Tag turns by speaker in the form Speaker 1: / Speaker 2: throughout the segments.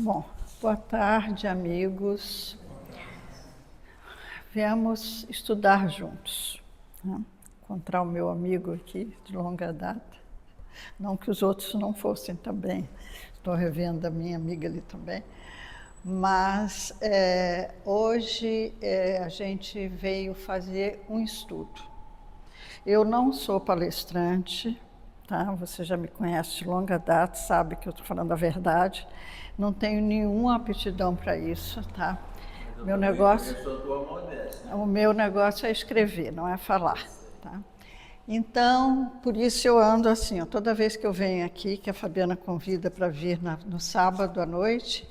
Speaker 1: Bom, boa tarde, amigos. Viemos estudar juntos, né? Encontrar o meu amigo aqui de longa data. Não que os outros não fossem também. Estou revendo a minha amiga ali também. Mas hoje a gente veio fazer um estudo. Eu não sou palestrante, tá? Você já me conhece de longa data, sabe que eu estou falando a verdade. Não tenho nenhuma aptidão para isso, tá? Meu negócio, o meu negócio é escrever, não é falar, tá? Então, por isso eu ando assim, ó, toda vez que eu venho aqui, que a Fabiana convida para vir no sábado à noite,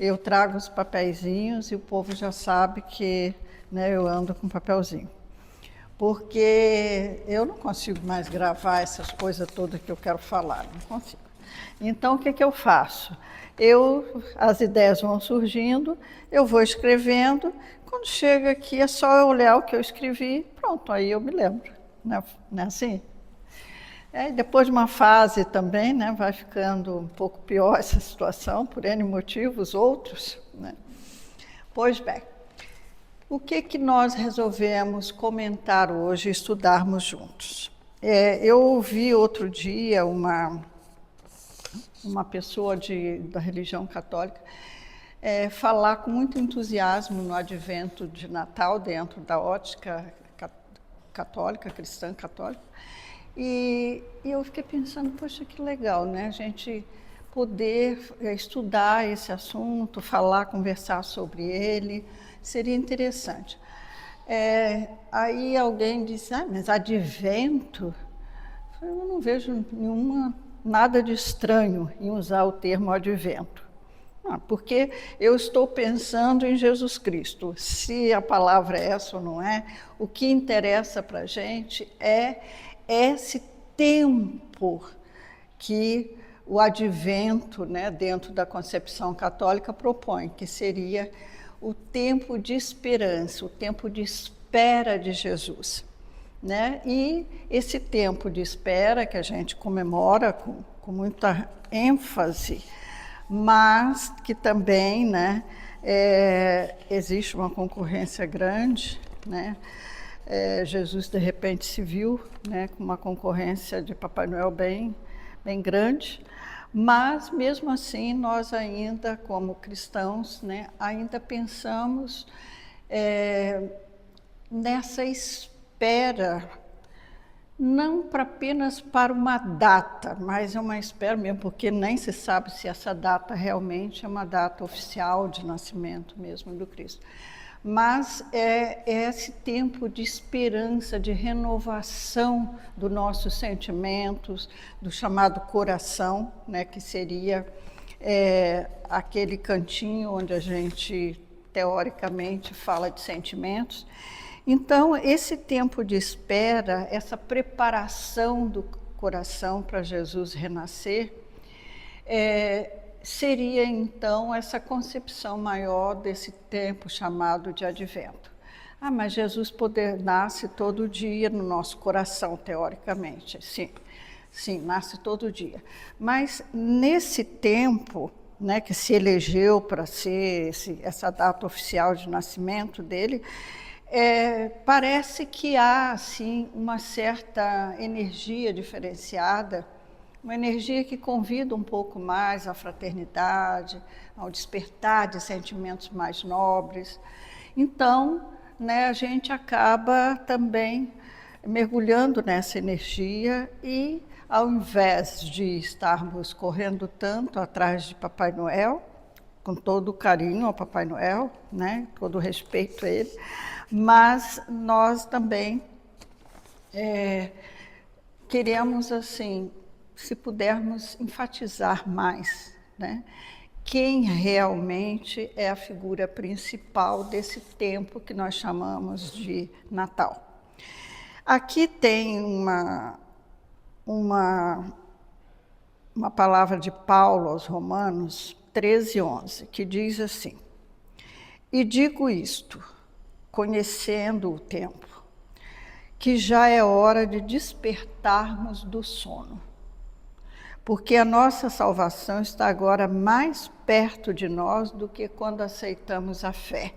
Speaker 1: eu trago os papeizinhos e o povo já sabe que, né, eu ando com papelzinho. Porque eu não consigo mais gravar essas coisas todas que eu quero falar, não consigo. Então, o que eu faço? As ideias vão surgindo, eu vou escrevendo, quando chega aqui é só eu olhar o que eu escrevi, pronto, aí eu me lembro, não é assim? Depois de uma fase também, né, vai ficando um pouco pior essa situação, por N motivos, outros, né? Pois bem, o que nós resolvemos comentar hoje e estudarmos juntos? Eu ouvi outro dia uma pessoa da religião católica falar com muito entusiasmo no advento de Natal, dentro da ótica católica, cristã católica, e eu fiquei pensando, poxa, que legal, né? A gente poder estudar esse assunto, falar, conversar sobre ele, seria interessante. Aí alguém disse, mas advento? Eu não vejo nada de estranho em usar o termo advento. Porque eu estou pensando em Jesus Cristo. Se a palavra é essa ou não é, o que interessa para a gente é esse tempo que o advento, né, dentro da concepção católica, propõe, que seria o tempo de esperança, o tempo de espera de Jesus, né? E esse tempo de espera que a gente comemora com muita ênfase, mas que também, né, existe uma concorrência grande, né? Jesus, de repente, se viu, né, com uma concorrência de Papai Noel bem grande, mas, mesmo assim, nós ainda, como cristãos, né, ainda pensamos nessa espera, não apenas para uma data, mas é uma espera mesmo, porque nem se sabe se essa data realmente é uma data oficial de nascimento mesmo do Cristo. Mas é esse tempo de esperança, de renovação dos nossos sentimentos, do chamado coração, né, que seria aquele cantinho onde a gente, teoricamente, fala de sentimentos. Então, esse tempo de espera, essa preparação do coração para Jesus renascer, seria, então, essa concepção maior desse tempo chamado de advento. Mas Jesus nasce todo dia no nosso coração, teoricamente. Sim, nasce todo dia. Mas nesse tempo, né, que se elegeu para ser essa data oficial de nascimento dele, parece que há, assim, uma certa energia diferenciada, uma energia que convida um pouco mais à fraternidade, ao despertar de sentimentos mais nobres. Então, né, a gente acaba também mergulhando nessa energia e, ao invés de estarmos correndo tanto atrás de Papai Noel, com todo o carinho ao Papai Noel, né, todo o respeito a ele, mas nós também queremos, assim, se pudermos enfatizar mais, né, quem realmente é a figura principal desse tempo que nós chamamos de Natal. Aqui tem uma palavra de Paulo aos Romanos 13:11, que diz assim: e digo isto, conhecendo o tempo, que já é hora de despertarmos do sono, porque a nossa salvação está agora mais perto de nós do que quando aceitamos a fé.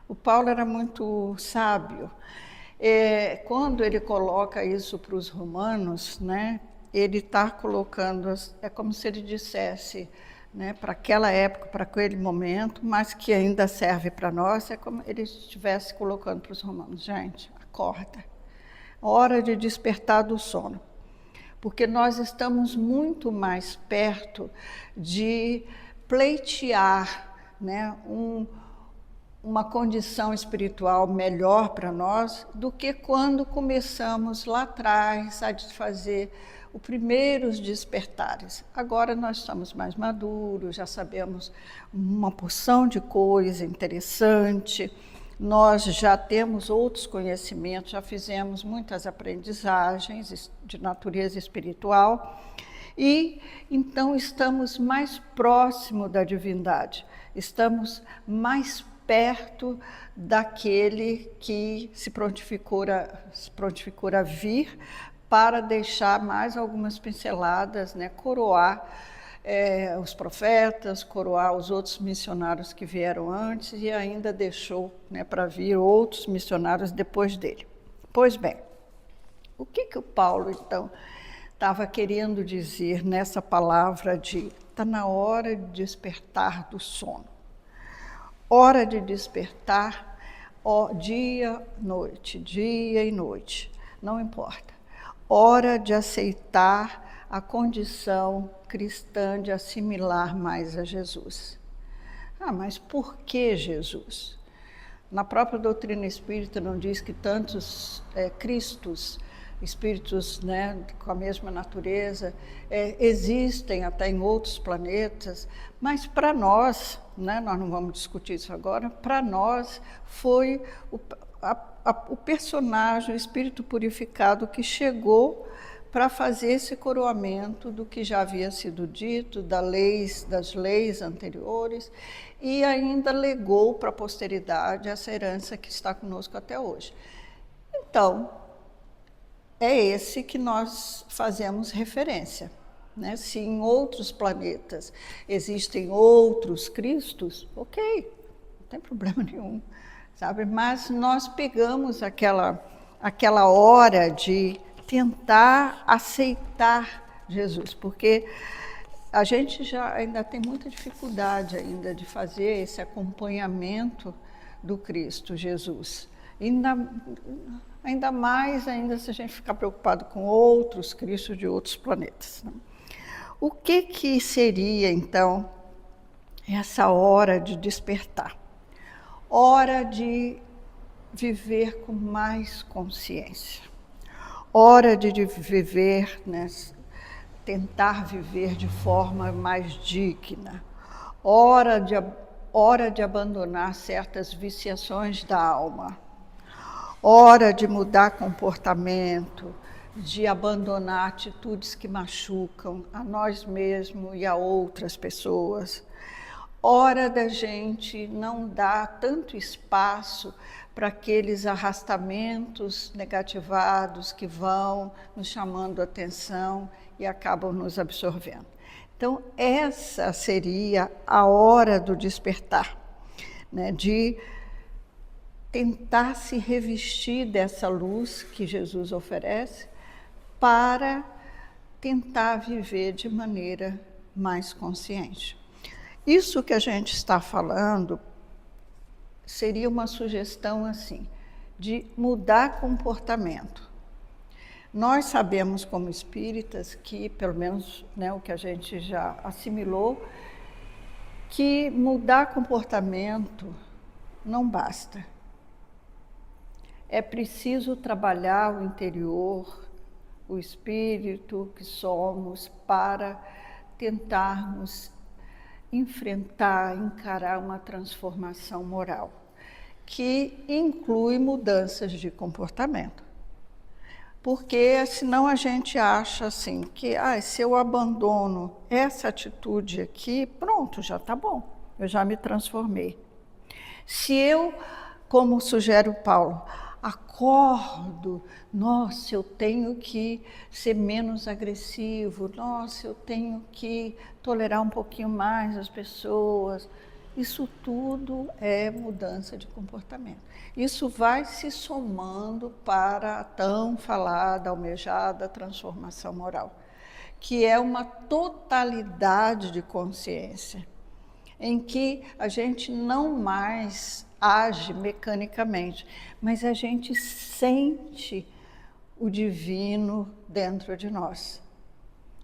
Speaker 1: O Paulo era muito sábio. Quando ele coloca isso para os romanos, né, ele está colocando, é como se ele dissesse, né, para aquela época, para aquele momento, mas que ainda serve para nós, é como ele estivesse colocando para os romanos: gente, acorda, hora de despertar do sono, porque nós estamos muito mais perto de pleitear, né, uma condição espiritual melhor para nós do que quando começamos lá atrás a fazer os primeiros despertares. Agora nós estamos mais maduros, já sabemos uma porção de coisa interessante, nós já temos outros conhecimentos, já fizemos muitas aprendizagens de natureza espiritual e então estamos mais próximo da divindade, estamos mais perto daquele que se prontificou a vir para deixar mais algumas pinceladas, né, coroar os profetas, coroar os outros missionários que vieram antes e ainda deixou, né, para vir outros missionários depois dele. Pois bem, o que o Paulo, então, estava querendo dizer nessa palavra de está na hora de despertar do sono? Hora de despertar, dia e noite, não importa. Hora de aceitar a condição cristã de assimilar mais a Jesus. Mas por que Jesus? Na própria doutrina espírita não diz que tantos Cristos, espíritos, né, com a mesma natureza, existem até em outros planetas, mas para nós, né, nós não vamos discutir isso agora, para nós foi o personagem, o espírito purificado que chegou para fazer esse coroamento do que já havia sido dito, das leis anteriores, e ainda legou para a posteridade essa herança que está conosco até hoje. Então, é esse que nós fazemos referência, né? Se em outros planetas existem outros Cristos, ok, não tem problema nenhum, sabe? Mas nós pegamos aquela hora de tentar aceitar Jesus, porque a gente já ainda tem muita dificuldade ainda de fazer esse acompanhamento do Cristo Jesus. Ainda mais se a gente ficar preocupado com outros Cristos de outros planetas, né? O que seria, então, essa hora de despertar? Hora de viver com mais consciência. Hora de viver, né, tentar viver de forma mais digna. Hora de abandonar certas viciações da alma. Hora de mudar comportamento, de abandonar atitudes que machucam a nós mesmos e a outras pessoas. Hora da gente não dar tanto espaço para aqueles arrastamentos negativados que vão nos chamando a atenção e acabam nos absorvendo. Então, essa seria a hora do despertar, né, de tentar se revestir dessa luz que Jesus oferece para tentar viver de maneira mais consciente. Isso que a gente está falando seria uma sugestão assim, de mudar comportamento. Nós sabemos como espíritas que, pelo menos, né, o que a gente já assimilou, que mudar comportamento não basta. É preciso trabalhar o interior, o espírito que somos, para tentarmos enfrentar, encarar uma transformação moral, que inclui mudanças de comportamento. Porque senão a gente acha assim, que se eu abandono essa atitude aqui, pronto, já está bom, eu já me transformei. Se eu, como sugere o Paulo, acordo, nossa, eu tenho que ser menos agressivo, nossa, eu tenho que tolerar um pouquinho mais as pessoas. Isso tudo é mudança de comportamento. Isso vai se somando para a tão falada, almejada transformação moral, que é uma totalidade de consciência, em que a gente não mais age mecanicamente, mas a gente sente o divino dentro de nós.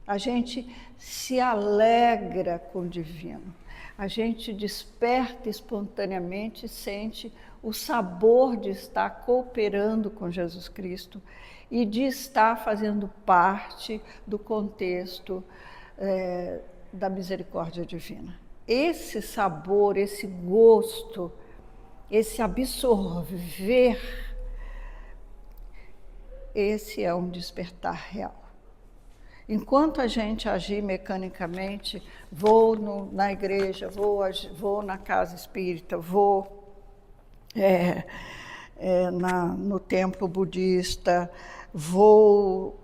Speaker 1: A gente se alegra com o divino. A gente desperta espontaneamente e sente o sabor de estar cooperando com Jesus Cristo e de estar fazendo parte do contexto da misericórdia divina. Esse sabor, esse gosto, esse absorver, esse é um despertar real. Enquanto a gente agir mecanicamente, vou na igreja, vou na casa espírita, vou no templo budista, vou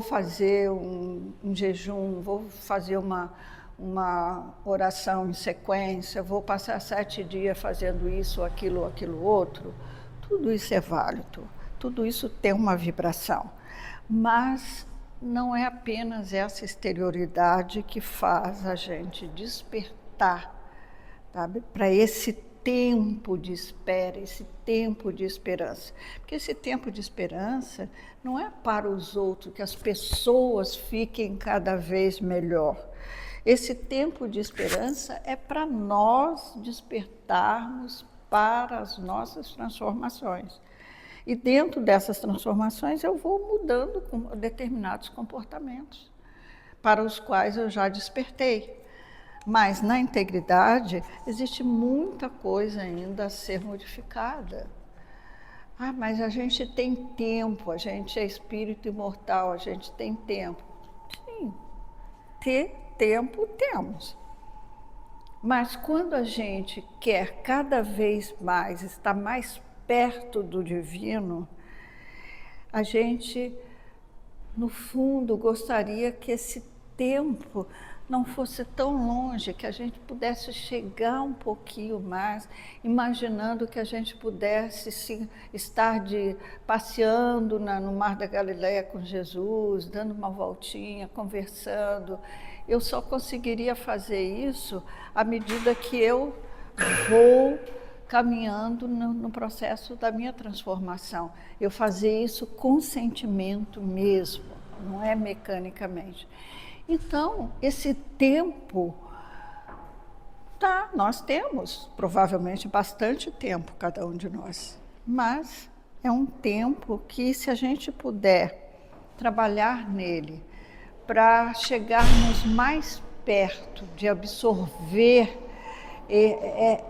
Speaker 1: fazer um jejum, vou fazer uma oração em sequência, vou passar 7 dias fazendo isso, aquilo outro. Tudo isso é válido, tudo isso tem uma vibração, mas não é apenas essa exterioridade que faz a gente despertar, sabe, para esse tempo de espera, esse tempo de esperança. Porque esse tempo de esperança não é para os outros, que as pessoas fiquem cada vez melhor. Esse tempo de esperança é para nós despertarmos para as nossas transformações. E dentro dessas transformações eu vou mudando com determinados comportamentos para os quais eu já despertei. Mas na integridade existe muita coisa ainda a ser modificada. Ah, mas a gente tem tempo, a gente é espírito imortal, a gente tem tempo. Sim, ter tempo temos. Mas quando a gente quer cada vez mais estar mais perto do divino, a gente, no fundo, gostaria que esse tempo não fosse tão longe, que a gente pudesse chegar um pouquinho mais, imaginando que a gente pudesse estar passeando no Mar da Galileia com Jesus, dando uma voltinha, conversando. Eu só conseguiria fazer isso à medida que eu vou caminhando no processo da minha transformação. Eu fazer isso com sentimento mesmo, não é mecanicamente. Então, esse tempo, nós temos provavelmente bastante tempo, cada um de nós, mas é um tempo que, se a gente puder trabalhar nele para chegarmos mais perto de absorver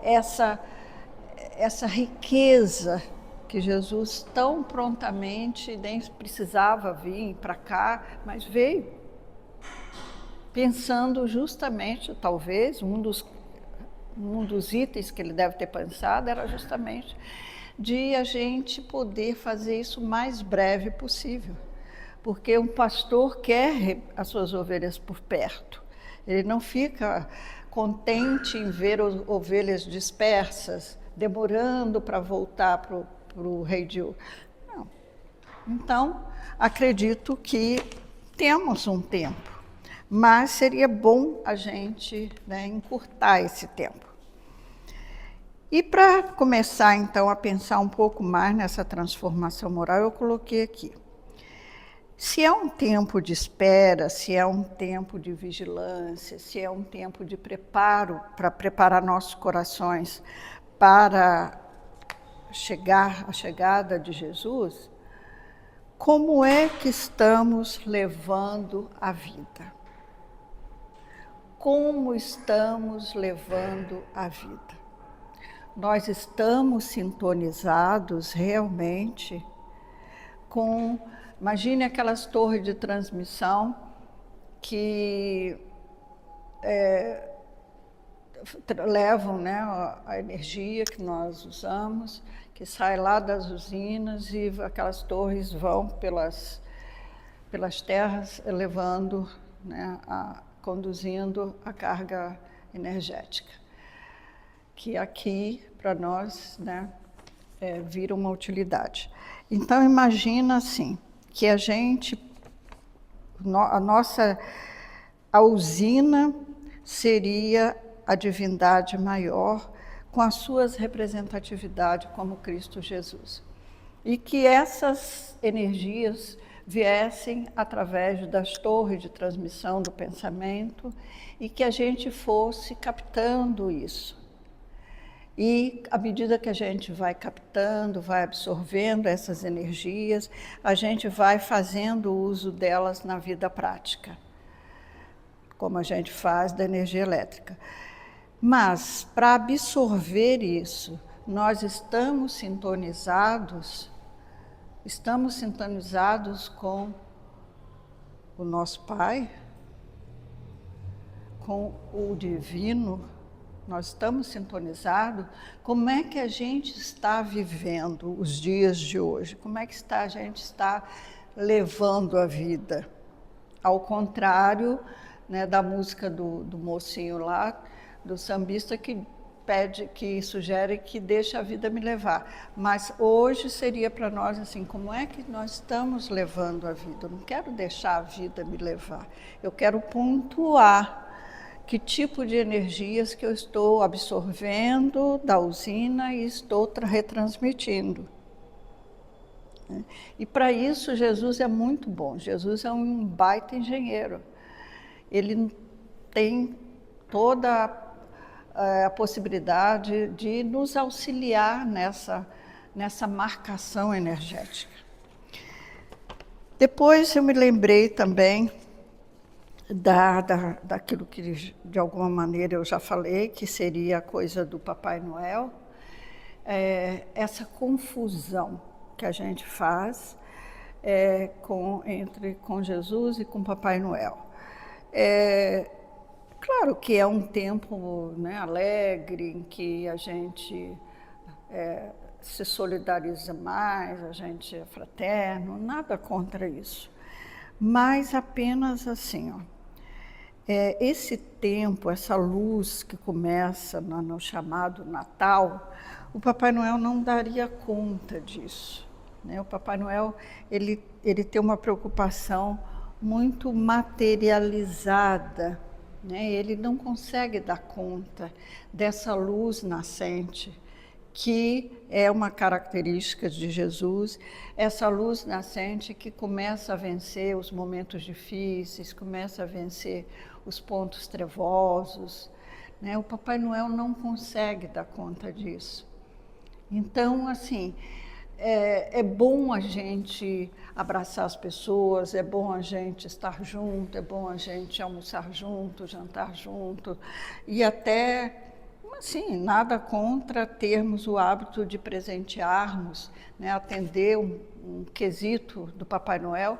Speaker 1: essa riqueza que Jesus tão prontamente nem precisava vir para cá, mas veio, pensando justamente, talvez, um dos itens que ele deve ter pensado era justamente de a gente poder fazer isso o mais breve possível. Porque um pastor quer as suas ovelhas por perto. Ele não fica contente em ver ovelhas dispersas, demorando para voltar para o redil. Não. Então, acredito que temos um tempo, mas seria bom a gente encurtar esse tempo. E para começar, então, a pensar um pouco mais nessa transformação moral, eu coloquei aqui. Se é um tempo de espera, se é um tempo de vigilância, se é um tempo de preparo para preparar nossos corações para a chegada de Jesus, como é que estamos levando a vida? Como estamos levando a vida? Nós estamos sintonizados realmente com... Imagine aquelas torres de transmissão que levam, né, a energia que nós usamos, que sai lá das usinas e aquelas torres vão pelas terras, levando, né, conduzindo a carga energética, que aqui, para nós, né, vira uma utilidade. Então, imagina assim, que a usina seria a divindade maior, com as suas representatividades como Cristo Jesus. E que essas energias viessem através das torres de transmissão do pensamento e que a gente fosse captando isso. E à medida que a gente vai captando, vai absorvendo essas energias, a gente vai fazendo uso delas na vida prática, como a gente faz da energia elétrica. Mas, para absorver isso, nós estamos sintonizados com o nosso Pai, com o Divino. Nós estamos sintonizados. Como é que a gente está vivendo os dias de hoje? Como é que a gente está levando a vida? Ao contrário, né, da música do mocinho lá, do sambista que sugere que deixe a vida me levar. Mas hoje seria para nós assim, como é que nós estamos levando a vida? Eu não quero deixar a vida me levar. Eu quero pontuar que tipo de energias que eu estou absorvendo da usina e estou retransmitindo. E para isso Jesus é muito bom. Jesus é um baita engenheiro. Ele tem toda a possibilidade de nos auxiliar nessa marcação energética. Depois eu me lembrei também daquilo que, de alguma maneira, eu já falei, que seria a coisa do Papai Noel, essa confusão que a gente faz com Jesus e com Papai Noel. Claro que é um tempo, né, alegre, em que a gente se solidariza mais, a gente é fraterno, nada contra isso. Mas apenas assim, esse tempo, essa luz que começa no chamado Natal, o Papai Noel não daria conta disso, né? O Papai Noel ele tem uma preocupação muito materializada, né? Ele não consegue dar conta dessa luz nascente, que é uma característica de Jesus, essa luz nascente que começa a vencer os momentos difíceis, começa a vencer os pontos trevosos, né? O Papai Noel não consegue dar conta disso. Então, assim, é bom a gente abraçar as pessoas, é bom a gente estar junto, é bom a gente almoçar junto, jantar junto, e até, assim, nada contra termos o hábito de presentearmos, né, atender um quesito do Papai Noel,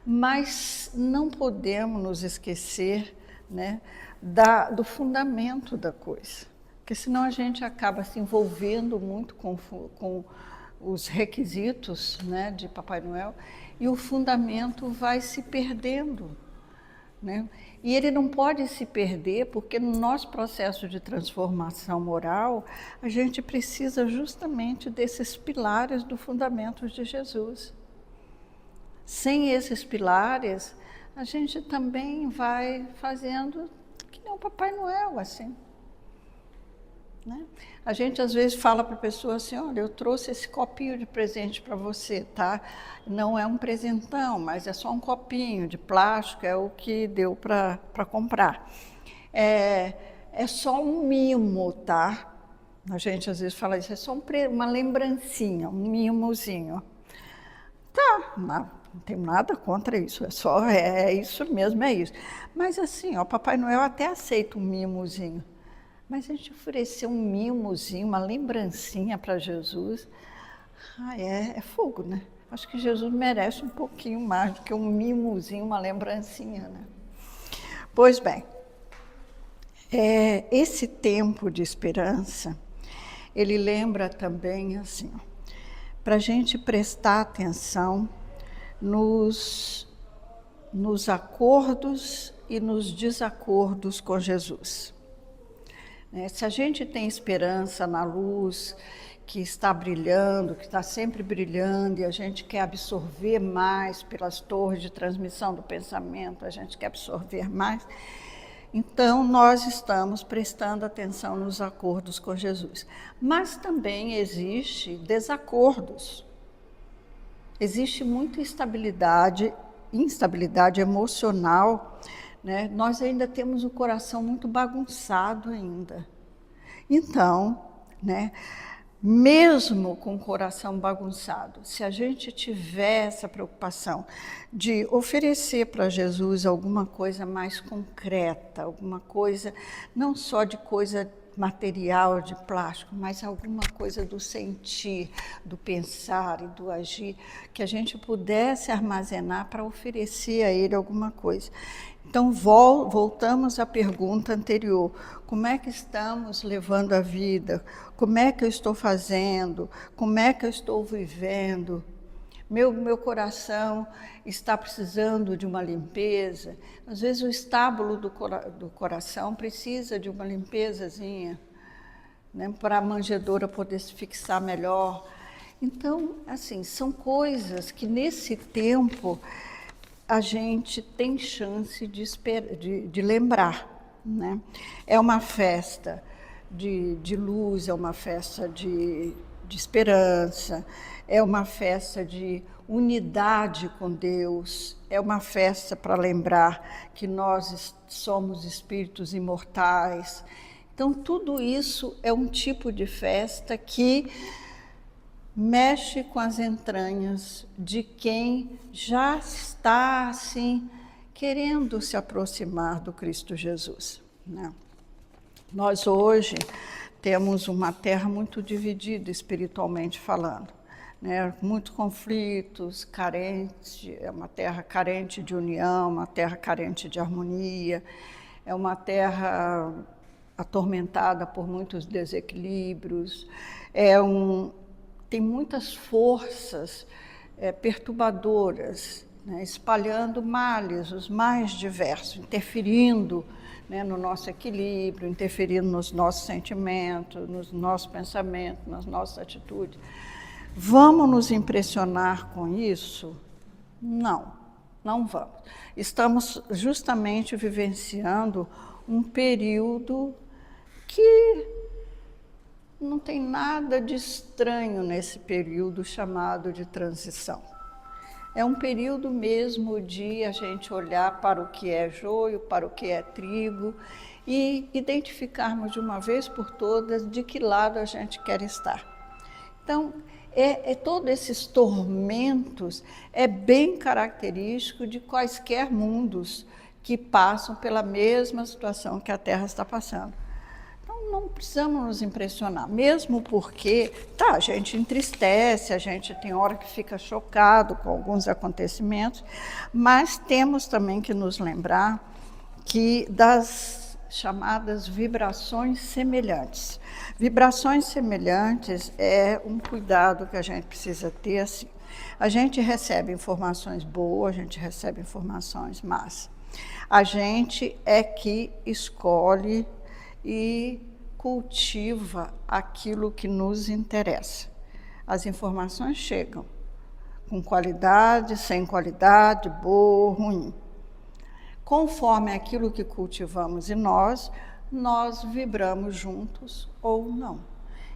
Speaker 1: mas não podemos nos esquecer, né, do fundamento da coisa, porque senão a gente acaba se envolvendo muito com os requisitos, né, de Papai Noel, e o fundamento vai se perdendo, né? E ele não pode se perder porque no nosso processo de transformação moral, a gente precisa justamente desses pilares do fundamento de Jesus. Sem esses pilares, a gente também vai fazendo que nem o Papai Noel, assim. Né? A gente às vezes fala para a pessoa assim, olha, eu trouxe esse copinho de presente para você, tá? Não é um presentão, mas é só um copinho de plástico, é o que deu para comprar. É só um mimo, tá? A gente às vezes fala isso, é só uma lembrancinha, um mimozinho. Tá, não tenho nada contra isso, é isso mesmo, é isso. Mas assim, o Papai Noel até aceita um mimozinho. Mas a gente oferecer um mimozinho, uma lembrancinha para Jesus, é fogo, né? Acho que Jesus merece um pouquinho mais do que um mimozinho, uma lembrancinha, né? Pois bem, Esse tempo de esperança, ele lembra também, assim, para a gente prestar atenção nos acordos e nos desacordos com Jesus. Se a gente tem esperança na luz que está brilhando, que está sempre brilhando, e a gente quer absorver mais pelas torres de transmissão do pensamento, a gente quer absorver mais, então nós estamos prestando atenção nos acordos com Jesus. Mas também existe desacordos. Existe muita instabilidade emocional, né? Nós ainda temos o coração muito bagunçado ainda. Então, né, mesmo com o coração bagunçado, se a gente tiver essa preocupação de oferecer para Jesus alguma coisa mais concreta, alguma coisa, não só de coisa material, de plástico, mas alguma coisa do sentir, do pensar e do agir, que a gente pudesse armazenar para oferecer a Ele alguma coisa. Então, voltamos à pergunta anterior. Como é que estamos levando a vida? Como é que eu estou fazendo? Como é que eu estou vivendo? Meu coração está precisando de uma limpeza. Às vezes o estábulo do coração precisa de uma limpezazinha, né, para a manjedoura poder se fixar melhor. Então, assim, são coisas que nesse tempo a gente tem chance de lembrar, né? É uma festa de luz, é uma festa de esperança, é uma festa de unidade com Deus, é uma festa para lembrar que nós somos espíritos imortais. Então, tudo isso é um tipo de festa que mexe com as entranhas de quem já está, assim, querendo se aproximar do Cristo Jesus, né? Nós hoje temos uma terra muito dividida espiritualmente falando, né? Muitos conflitos, carente, é uma terra carente de união, uma terra carente de harmonia, é uma terra atormentada por muitos desequilíbrios, tem muitas forças perturbadoras, né, espalhando males, os mais diversos, interferindo, né, no nosso equilíbrio, interferindo nos nossos sentimentos, nos nossos pensamentos, nas nossas atitudes. Vamos nos impressionar com isso? Não, não vamos. Estamos justamente vivenciando um período que não tem nada de estranho nesse período chamado de transição. É um período mesmo de a gente olhar para o que é joio, para o que é trigo e identificarmos de uma vez por todas de que lado a gente quer estar. Então, todos esses tormentos é bem característico de quaisquer mundos que passam pela mesma situação que a Terra está passando. Não precisamos nos impressionar, mesmo porque, a gente entristece, a gente tem hora que fica chocado com alguns acontecimentos, mas temos também que nos lembrar que das chamadas vibrações semelhantes. Vibrações semelhantes é um cuidado que a gente precisa ter, assim. A gente recebe informações boas, a gente recebe informações más. A gente é que escolhe e cultiva aquilo que nos interessa. As informações chegam com qualidade, sem qualidade, boa, ruim. Conforme aquilo que cultivamos em nós vibramos juntos ou não.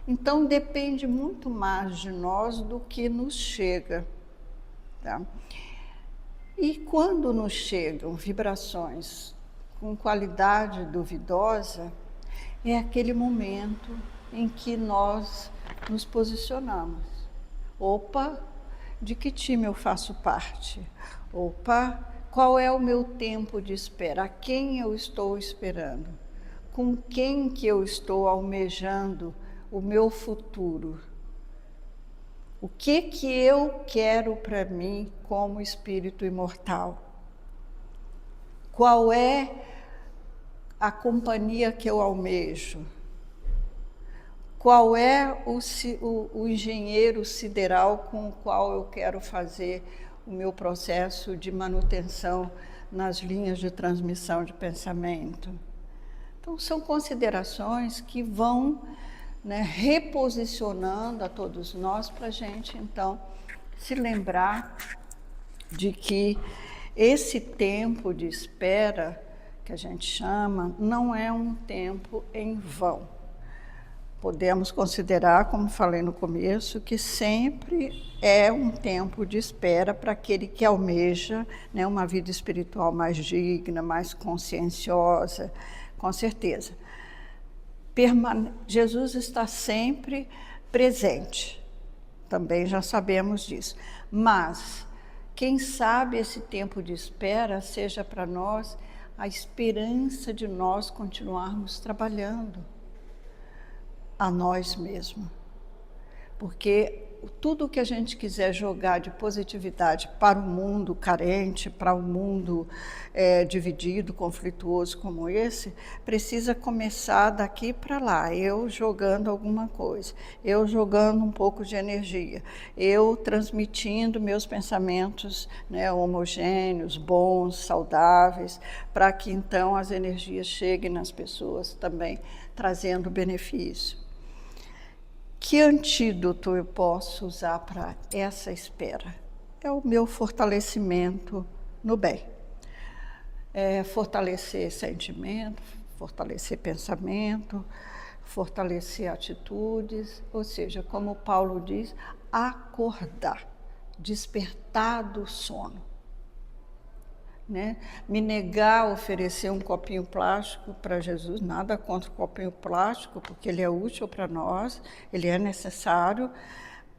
Speaker 1: Então, depende muito mais de nós do que nos chega, tá? E quando nos chegam vibrações com qualidade duvidosa, é aquele momento em que nós nos posicionamos. Opa, de que time eu faço parte? Opa, qual é o meu tempo de espera? A quem eu estou esperando? Com quem que eu estou almejando o meu futuro? O que eu quero para mim como espírito imortal? Qual é a companhia que eu almejo? Qual é o engenheiro sideral com o qual eu quero fazer o meu processo de manutenção nas linhas de transmissão de pensamento? Então, são considerações que vão, né, reposicionando a todos nós para a gente, então, se lembrar de que esse tempo de espera, que a gente chama, não é um tempo em vão. Podemos considerar, como falei no começo, que sempre é um tempo de espera para aquele que almeja, né, uma vida espiritual mais digna, mais conscienciosa, com certeza. Jesus está sempre presente, também já sabemos disso. Mas, quem sabe esse tempo de espera seja para nós a esperança de nós continuarmos trabalhando a nós mesmos. Porque tudo que a gente quiser jogar de positividade para o mundo carente, para o mundo dividido, conflituoso como esse, precisa começar daqui para lá, eu jogando alguma coisa, eu jogando um pouco de energia, eu transmitindo meus pensamentos, né, homogêneos, bons, saudáveis, para que então as energias cheguem nas pessoas também, trazendo benefício. Que antídoto eu posso usar para essa espera? É o meu fortalecimento no bem. Fortalecer sentimento, fortalecer pensamento, fortalecer atitudes, ou seja, como Paulo diz, acordar, despertar do sono. Né? Me negar a oferecer um copinho plástico para Jesus, nada contra o copinho plástico, porque ele é útil para nós, ele é necessário,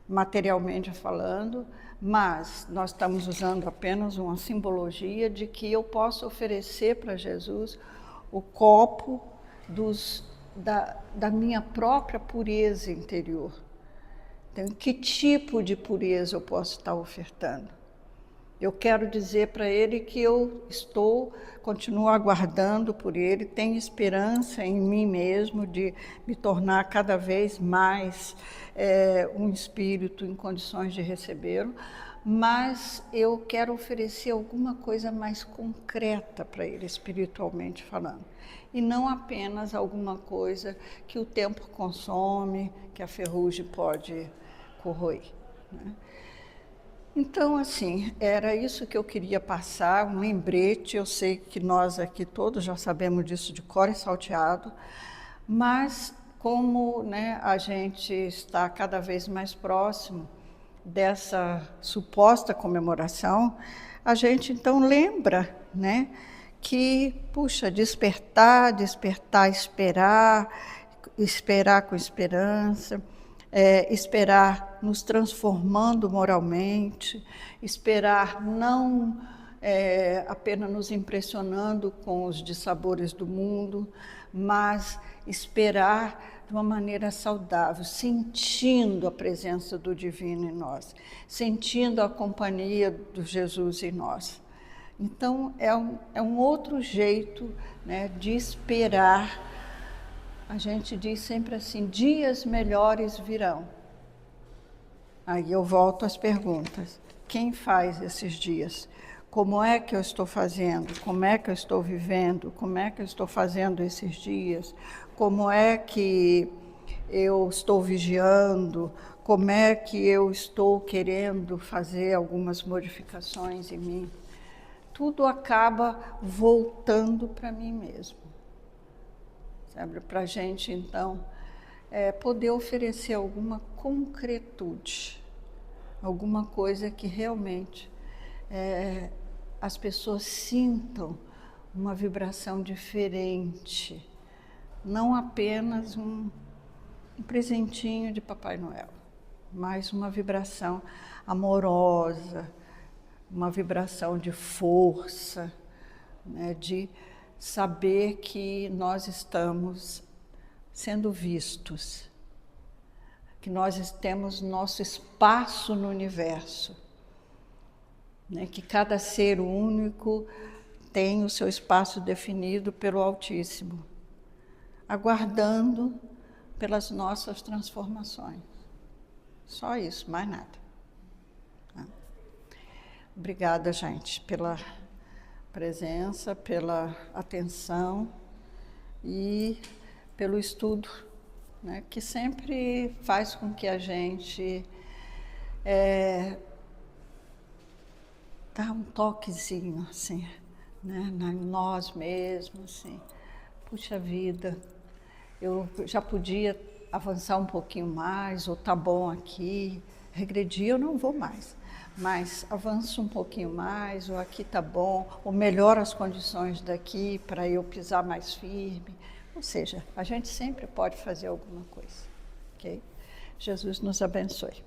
Speaker 1: materialmente falando, mas nós estamos usando apenas uma simbologia de que eu posso oferecer para Jesus o copo da minha própria pureza interior. Então, que tipo de pureza eu posso estar ofertando? Eu quero dizer para ele que eu continuo aguardando por ele, tenho esperança em mim mesmo de me tornar cada vez mais um espírito em condições de recebê-lo, mas eu quero oferecer alguma coisa mais concreta para ele, espiritualmente falando. E não apenas alguma coisa que o tempo consome, que a ferrugem pode corroer, né? Então, assim, era isso que eu queria passar, um lembrete. Eu sei que nós aqui todos já sabemos disso de cor e salteado, mas como, né, a gente está cada vez mais próximo dessa suposta comemoração, a gente então lembra, né, que, puxa, despertar, esperar com esperança, esperar nos transformando moralmente, esperar não apenas nos impressionando com os dissabores do mundo, mas esperar de uma maneira saudável, sentindo a presença do divino em nós, sentindo a companhia do Jesus em nós. Então, é um outro jeito, né, de esperar. A gente diz sempre assim, dias melhores virão. Aí eu volto às perguntas. Quem faz esses dias? Como é que eu estou fazendo? Como é que eu estou vivendo? Como é que eu estou fazendo esses dias? Como é que eu estou vigiando? Como é que eu estou querendo fazer algumas modificações em mim? Tudo acaba voltando para mim mesmo. Sabe, para a gente, então, poder oferecer alguma concretude, alguma coisa que realmente as pessoas sintam uma vibração diferente, não apenas um presentinho de Papai Noel, mas uma vibração amorosa, uma vibração de força, né, de saber que nós estamos sendo vistos, que nós temos nosso espaço no universo, né? Que cada ser único tem o seu espaço definido pelo Altíssimo, aguardando pelas nossas transformações. Só isso, mais nada. Obrigada, gente, pela presença, pela atenção e pelo estudo, né, que sempre faz com que a gente dá um toquezinho, assim, né, em nós mesmos, assim. Puxa vida, eu já podia avançar um pouquinho mais, ou tá bom aqui, regredir eu não vou mais, mas avanço um pouquinho mais, ou aqui tá bom, ou melhoro as condições daqui para eu pisar mais firme. Ou seja, a gente sempre pode fazer alguma coisa, ok? Jesus nos abençoe.